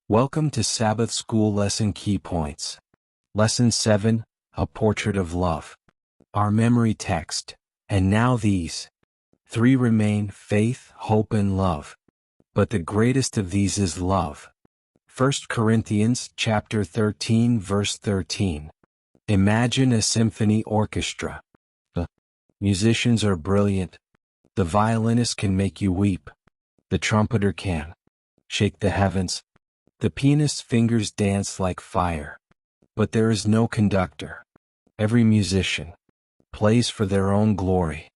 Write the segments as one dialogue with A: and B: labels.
A: Welcome to Sabbath School Lesson Key Points. Lesson 7, A Portrait of Love. Our memory text. And now these three remain: faith, hope, and love. But the greatest of these is love. 1 Corinthians chapter 13 verse 13. Imagine a symphony orchestra. The musicians are brilliant. The violinist can make you weep. The trumpeter can shake the heavens. The pianist's fingers dance like fire. But there is no conductor. Every musician plays for their own glory.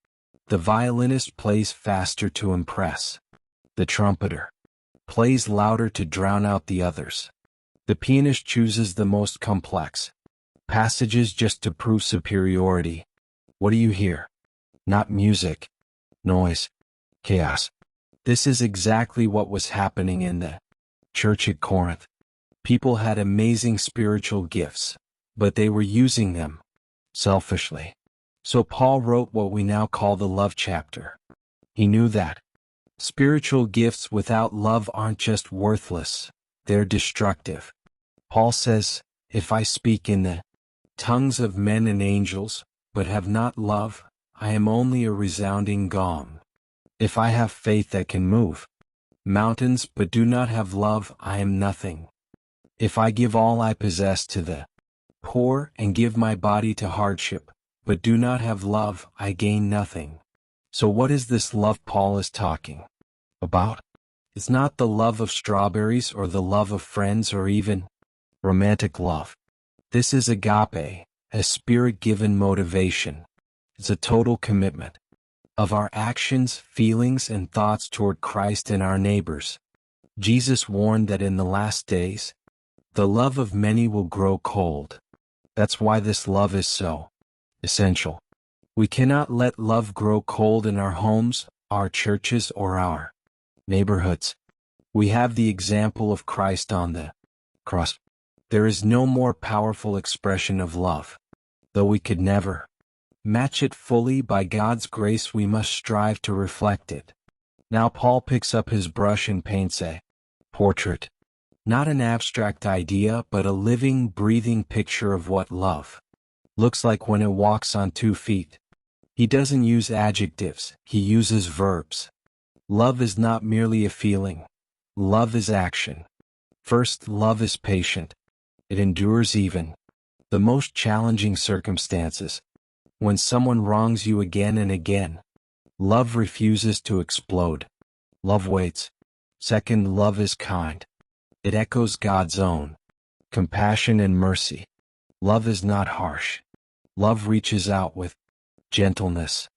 A: The violinist plays faster to impress. The trumpeter plays louder to drown out the others. The pianist chooses the most complex passages just to prove superiority. What do you hear? Not music, noise, chaos. This is exactly what was happening in the church at Corinth. People had amazing spiritual gifts, but they were using them selfishly. So Paul wrote what we now call the love chapter. He knew that spiritual gifts without love aren't just worthless, they're destructive. Paul says, if I speak in the tongues of men and angels, but have not love, I am only a resounding gong. If I have faith that can move mountains but do not have love, I am nothing. If I give all I possess to the poor and give my body to hardship, but do not have love, I gain nothing. So what is this love Paul is talking about? It's not the love of strawberries or the love of friends or even romantic love. This is agape, a spirit-given motivation. It's a total commitment of our actions, feelings, and thoughts toward Christ and our neighbors. Jesus warned that in the last days, the love of many will grow cold. That's why this love is so essential. We cannot let love grow cold in our homes, our churches, or our neighborhoods. We have the example of Christ on the cross. There is no more powerful expression of love. Though we could never match it fully, by God's grace we must strive to reflect it. Now Paul picks up his brush and paints a portrait. Not an abstract idea, but a living, breathing picture of what love looks like when it walks on 2 feet. He doesn't use adjectives, he uses verbs. Love is not merely a feeling. Love is action. First, love is patient. It endures even the most challenging circumstances. When someone wrongs you again and again, love refuses to explode. Love waits. Second, love is kind. It echoes God's own compassion and mercy. Love is not harsh. Love reaches out with gentleness.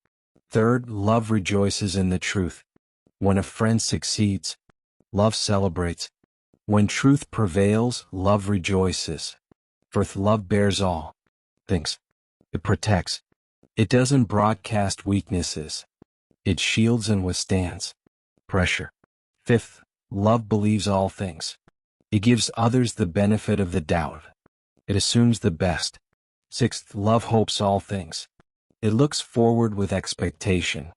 A: Third, love rejoices in the truth. When a friend succeeds, love celebrates. When truth prevails, love rejoices. Fourth, love bears all things. It protects. It doesn't broadcast weaknesses. It shields and withstands pressure. Fifth, love believes all things. It gives others the benefit of the doubt. It assumes the best. Sixth, love hopes all things. It looks forward with expectation.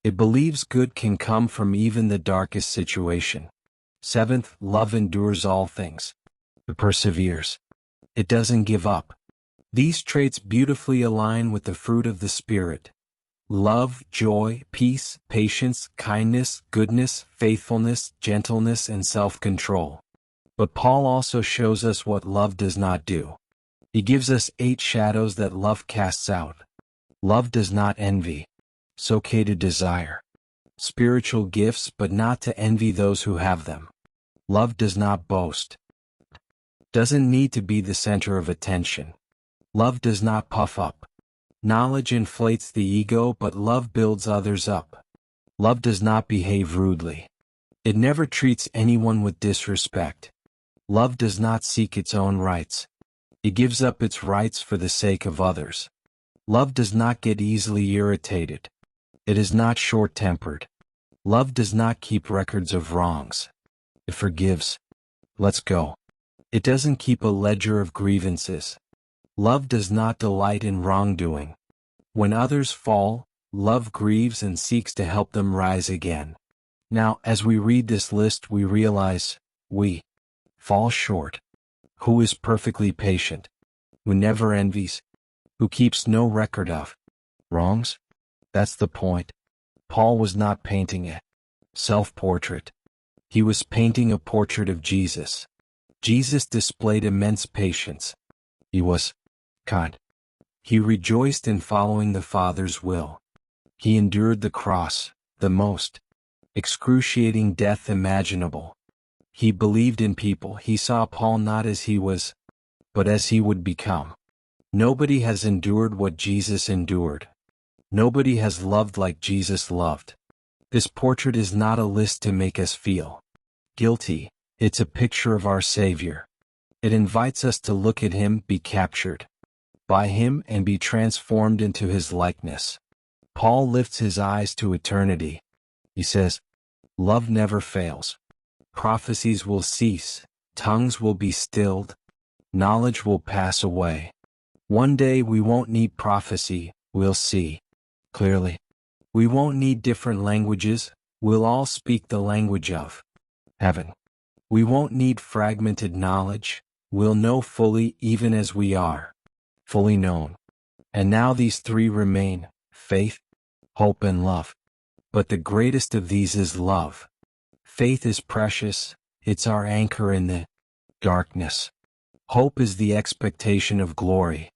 A: It believes good can come from even the darkest situation. Seventh, love endures all things. It perseveres. It doesn't give up. These traits beautifully align with the fruit of the Spirit: love, joy, peace, patience, kindness, goodness, faithfulness, gentleness, and self-control. But Paul also shows us what love does not do. He gives us 8 shadows that love casts out. Love does not envy. It's okay to desire spiritual gifts, but not to envy those who have them. Love does not boast. Doesn't need to be the center of attention. Love does not puff up. Knowledge inflates the ego, but love builds others up. Love does not behave rudely. It never treats anyone with disrespect. Love does not seek its own rights. It gives up its rights for the sake of others. Love does not get easily irritated. It is not short-tempered. Love does not keep records of wrongs. It forgives. Let's go. It doesn't keep a ledger of grievances. Love does not delight in wrongdoing. When others fall, love grieves and seeks to help them rise again. Now, as we read this list, we realize we falls short? Who is perfectly patient? Who never envies? Who keeps no record of wrongs? That's the point. Paul was not painting a self-portrait. He was painting a portrait of Jesus. Jesus displayed immense patience. He was kind. He rejoiced in following the Father's will. He endured the cross, the most excruciating death imaginable. He believed in people. He saw Paul not as he was, but as he would become. Nobody has endured what Jesus endured. Nobody has loved like Jesus loved. This portrait is not a list to make us feel guilty. It's a picture of our Savior. It invites us to look at Him, be captured by Him, and be transformed into His likeness. Paul lifts his eyes to eternity. He says, "Love never fails. Prophecies will cease, tongues will be stilled, knowledge will pass away. One day we won't need prophecy, we'll see clearly. We won't need different languages, we'll all speak the language of heaven. We won't need fragmented knowledge, we'll know fully even as we are fully known." And now these three remain: faith, hope, and love. But the greatest of these is love. Faith is precious, it's our anchor in the darkness. Hope is the expectation of glory.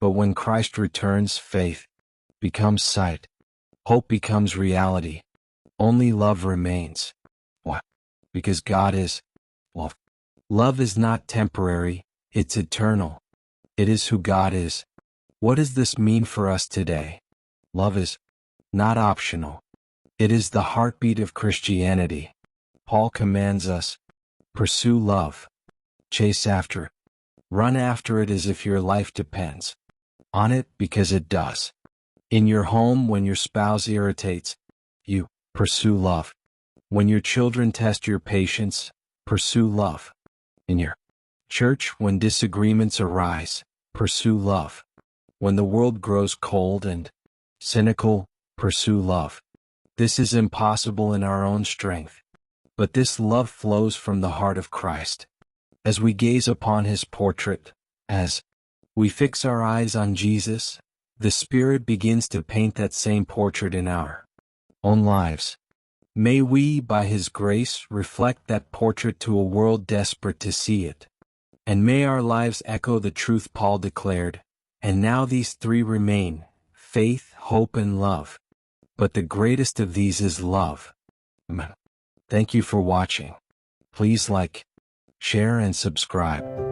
A: But when Christ returns, faith becomes sight. Hope becomes reality. Only love remains. Why? Because God is love. Love is not temporary, it's eternal. It is who God is. What does this mean for us today? Love is not optional. It is the heartbeat of Christianity. Paul commands us, pursue love. Chase after it. Run after it as if your life depends on it, because it does. In your home, when your spouse irritates you, pursue love. When your children test your patience, pursue love. In your church, when disagreements arise, pursue love. When the world grows cold and cynical, pursue love. This is impossible in our own strength. But this love flows from the heart of Christ. As we gaze upon His portrait, as we fix our eyes on Jesus, the Spirit begins to paint that same portrait in our own lives. May we, by His grace, reflect that portrait to a world desperate to see it. And may our lives echo the truth Paul declared, "And now these three remain: faith, hope, and love. But the greatest of these is love." Amen. Thank you for watching. Please like, share, and subscribe.